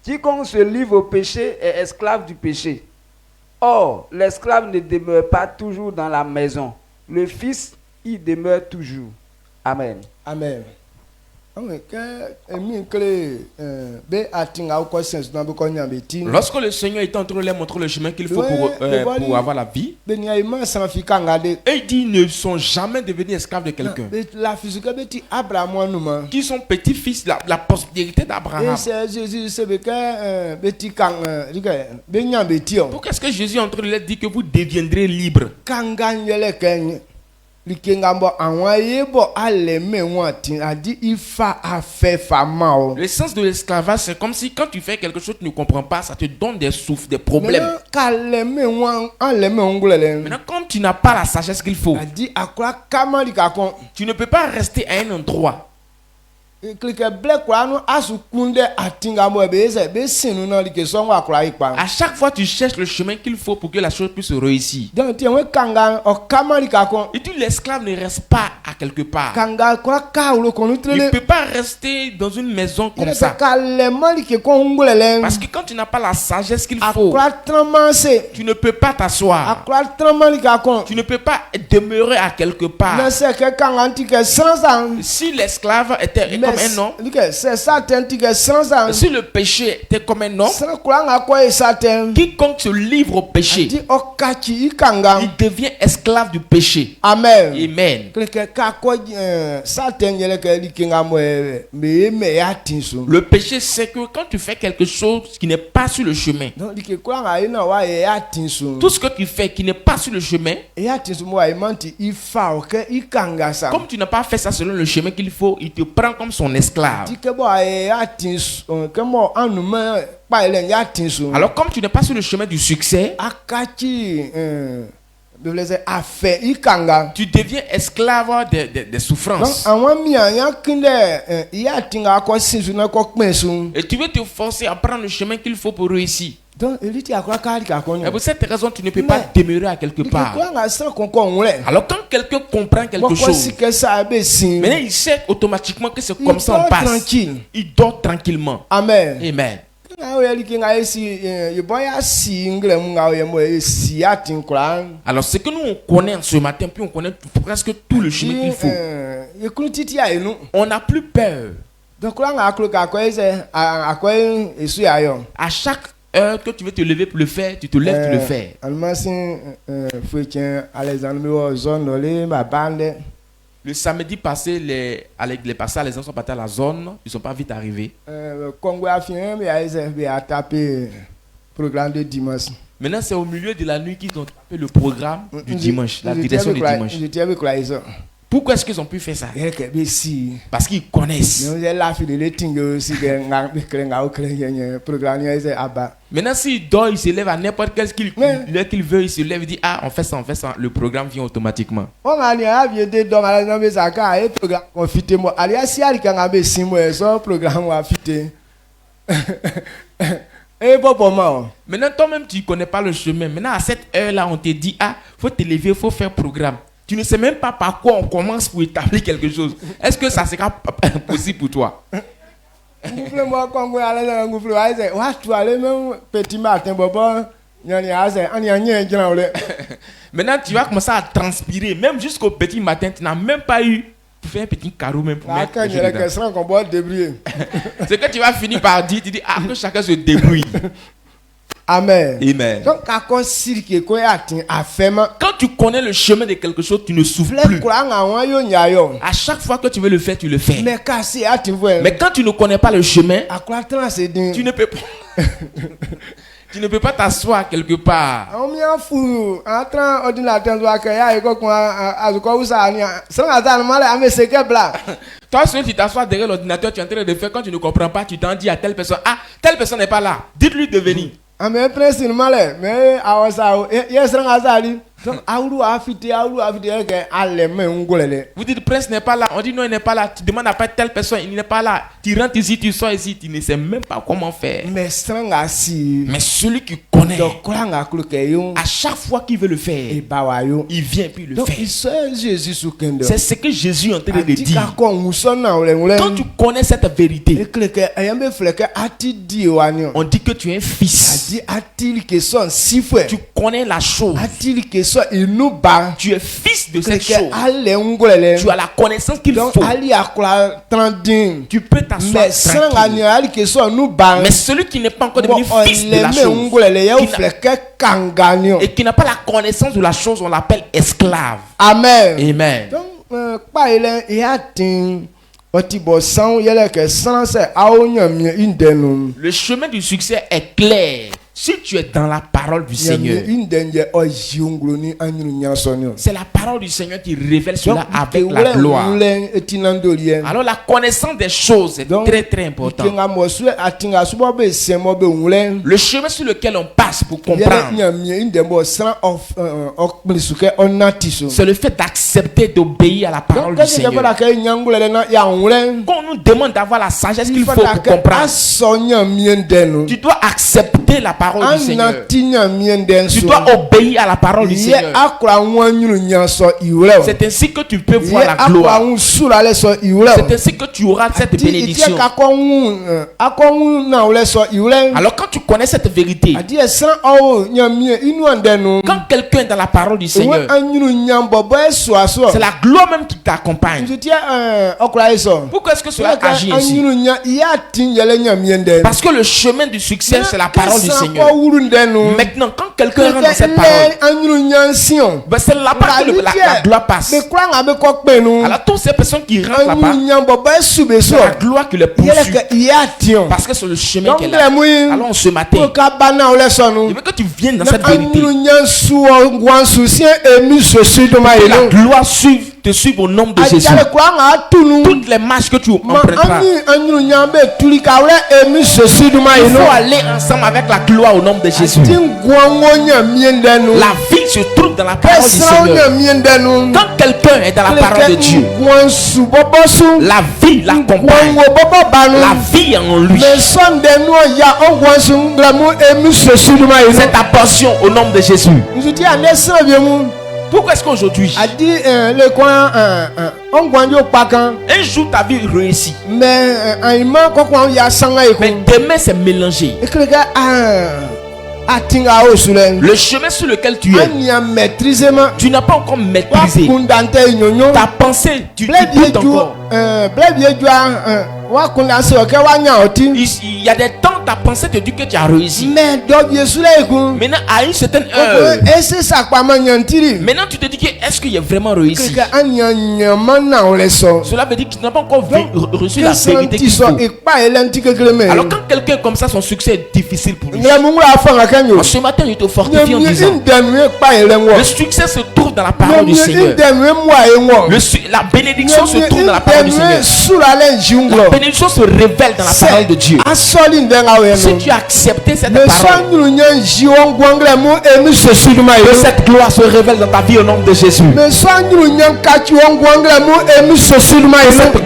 Speaker 3: quiconque se livre au péché est esclave du péché. Or, l'esclave ne demeure pas toujours dans la maison. Le Fils y demeure toujours. Amen.
Speaker 2: Amen.
Speaker 1: Lorsque le Seigneur est en train de leur montrer le chemin qu'il faut pour avoir la vie, et il dit, ils ne sont jamais devenus esclaves de quelqu'un. Qui sont petits-fils, la postérité d'Abraham. Pourquoi est-ce que Jésus est en train de leur dire que vous deviendrez libres?
Speaker 2: Le
Speaker 1: sens de l'esclavage, c'est comme si quand tu fais quelque chose que tu ne comprends pas, ça te donne des souffles, des problèmes. Maintenant, comme tu n'as pas la sagesse qu'il faut, tu ne peux pas rester à un endroit. À chaque fois, tu cherches le chemin qu'il faut pour que la chose puisse réussir. Et tu, l'esclave ne reste pas à quelque part. Il ne peut pas rester dans une maison comme ça. Parce que quand tu n'as pas la sagesse qu'il faut, tu ne peux pas t'asseoir. Tu ne peux pas demeurer à quelque part. Si l'esclave était comme un homme, si le péché était comme un homme, quiconque se livre au péché, il devient esclave du péché.
Speaker 2: Amen.
Speaker 1: Amen. Le péché, c'est que quand tu fais quelque chose qui n'est pas sur le chemin, tout ce que tu fais qui n'est pas sur le chemin, comme tu n'as pas fait ça selon le chemin qu'il faut, il te prend comme son esclave. Alors comme tu n'es pas sur le chemin du succès, tu deviens esclave des souffrances. Et tu veux te forcer à prendre le chemin qu'il faut pour réussir. Et pour cette raison, tu ne peux pas demeurer à quelque part. Alors quand quelqu'un comprend quelque chose, maintenant il sait automatiquement que c'est comme ça on passe. Il dort tranquillement.
Speaker 2: Amen.
Speaker 1: Amen. Alors ce que nous on connaît ce matin, puis on connaît presque tout le chemin qu'il faut. On n'a plus peur.
Speaker 2: Donc
Speaker 1: à chaque heure que tu veux te lever pour le faire, tu te lèves, tu le fais. Le samedi passé, les pasteurs, les gens sont partis à la zone, ils ne sont pas vite arrivés. Maintenant, c'est au milieu de la nuit qu'ils ont tapé le programme du dimanche, la direction du dimanche. Pourquoi est-ce qu'ils ont pu faire ça? Parce qu'ils connaissent. Maintenant, s'il dort, il se lève à n'importe quel heure qu'il veut, il se lève, il dit ah, on fait ça, le programme vient automatiquement. Maintenant, toi-même, tu ne connais pas le chemin. Maintenant, à cette heure-là, on te dit ah, faut te lever, il faut faire programme. Tu ne sais même pas par quoi on commence pour établir quelque chose. Est-ce que ça sera possible pour toi? Maintenant, tu vas commencer à transpirer. Même jusqu'au petit matin, tu n'as même pas eu pour faire un petit carreau même pour mettre le jeu dedans. C'est que tu vas finir par dire, tu dis, ah, que chacun se débrouille.
Speaker 2: Amen.
Speaker 1: Amen.
Speaker 2: Donc, quand
Speaker 1: tu connais le chemin de quelque chose, tu ne souffles plus. À chaque fois que tu veux le faire, tu le fais. Mais quand tu ne connais pas le chemin, tu ne peux pas. Tu ne peux pas t'asseoir quelque part. Toi, si tu t'assois derrière l'ordinateur, tu es en train de faire, quand tu ne comprends pas, tu t'en dis à telle personne, ah, telle personne n'est pas là. Dites-lui de venir. Vous dites Prince n'est pas là. On dit non, il n'est pas là. Tu demandes à telle personne, il n'est pas là. Tu rentres ici, tu sors ici, tu ne sais même pas comment faire. Mais celui qui connaît, à chaque fois qu'il veut le faire, il vient puis il le fait. C'est ce que Jésus est en train de dire. Quand tu connais cette vérité, on dit que tu es un fils. Tu connais la chose. Tu es fils de cette chose. Tu as la connaissance qu'il faut. Tu peux t'asseoir tranquille. Mais celui qui n'est pas encore devenu fils de la chose et qui n'a pas la connaissance de la chose, on l'appelle esclave.
Speaker 2: Amen.
Speaker 1: Amen. Le chemin du succès est clair. Si tu es dans la parole du Seigneur, c'est la parole du Seigneur qui révèle cela avec la gloire. Alors la connaissance des choses est très très importante. Le chemin sur lequel on passe pour comprendre, c'est le fait d'accepter d'obéir à la parole du Seigneur. Quand on nous demande d'avoir la sagesse qu'il faut pour comprendre, tu dois accepter la parole du Seigneur. Tu dois obéir à la parole du Seigneur. C'est ainsi que tu peux voir la gloire. C'est ainsi que tu auras cette bénédiction. Alors quand tu connais cette vérité, quand quelqu'un est dans la parole du Seigneur, c'est la gloire même qui t'accompagne. Pourquoi est-ce que cela agit ainsi? Parce que le chemin du succès, c'est la parole du Seigneur. Maintenant, quand quelqu'un rentre dans cette parole, ben c'est là-bas que la gloire passe. Alors, toutes ces personnes qui rentrent là-bas, c'est la gloire qui les poursuit. Parce que c'est le chemin qu'elle a. Alors, ce matin, il veut que tu viennes dans cette vérité. Que la gloire te suive au nom de Jésus. Toutes les marches que tu emprunteras, il faut aller ensemble avec la gloire au nom de Jésus. La vie se trouve dans la parole du Seigneur. Quand quelqu'un est dans la parole de Dieu, la vie l'accompagne. La vie en lui. C'est ta portion au nom de Jésus. Pourquoi est-ce qu'aujourd'hui, un jour ta vie réussit, mais demain c'est mélangé? Le chemin sur lequel tu es, tu n'as pas encore maîtrisé. Ta pensée, tu doutes encore. Il y a des temps ta pensée te dit que tu as réussi. Maintenant à une certaine heure. Maintenant tu te dis que est-ce qu'il a vraiment réussi? Cela veut dire que tu n'as pas encore reçu la vérité qu'il faut. Alors quand quelqu'un comme ça, son succès est difficile pour lui. Ce matin il te fortifie en disant le succès se trouve dans la parole du Seigneur. La bénédiction se trouve dans la parole du Seigneur. La bénédiction se révèle dans la parole de Dieu. Si tu as accepté cette parole, que cette gloire se révèle dans ta vie au nom de Jésus. Que cette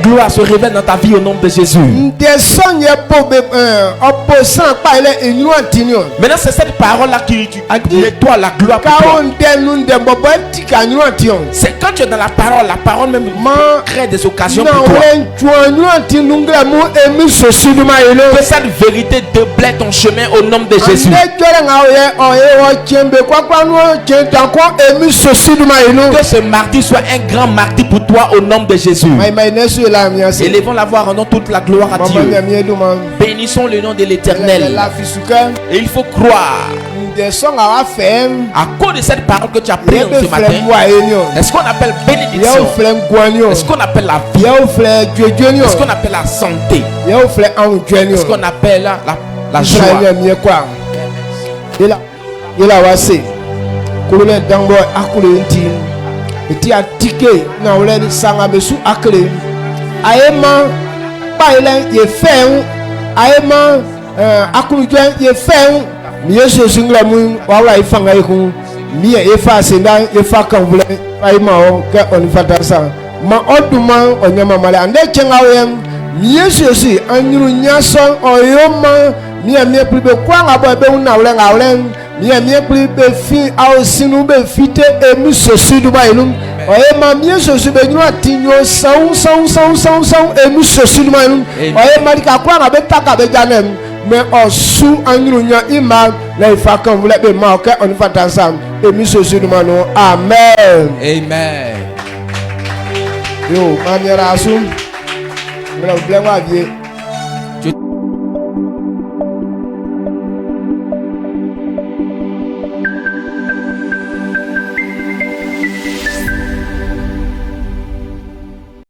Speaker 1: gloire se révèle dans ta vie au nom de Jésus. Maintenant c'est cette parole là qui nettoie la gloire pour toi. C'est quand tu es dans la parole même crée des occasions pour toi. Que cette vérité déblaye ton chemin au nom de Jésus. Que ce mardi soit un grand mardi pour toi au nom de Jésus. Élevons la voix, rendons toute la gloire à Dieu. Bénissons le nom de l'Éternel. Et il faut croire. À cause de cette parole que tu as prise ce matin, est-ce qu'on appelle bénédiction? Est-ce qu'on appelle la vie? Est-ce qu'on appelle la santé? Est-ce qu'on appelle la joie?
Speaker 2: Yesu singla mu wala ifanga yiku miya efa senda efa kanvule paima o ka onfatasa ma oduma onyama male ande chengawe Yesu si anyuru nyason oyoma miya pribe kwanga bo be unawle ngawle miya pribe fi au sinu be fite emu sosudu ba ilum oyema Yesu si be nyuru atinyo saun emu sosudu ba ilum oyema dika kwanga be taka be janem mais on sous angrunya ima la ifa kan vle be ma ke on fa tansam e mi so sunu manu amen
Speaker 1: amen
Speaker 2: yo maniera asu mla blenwa vie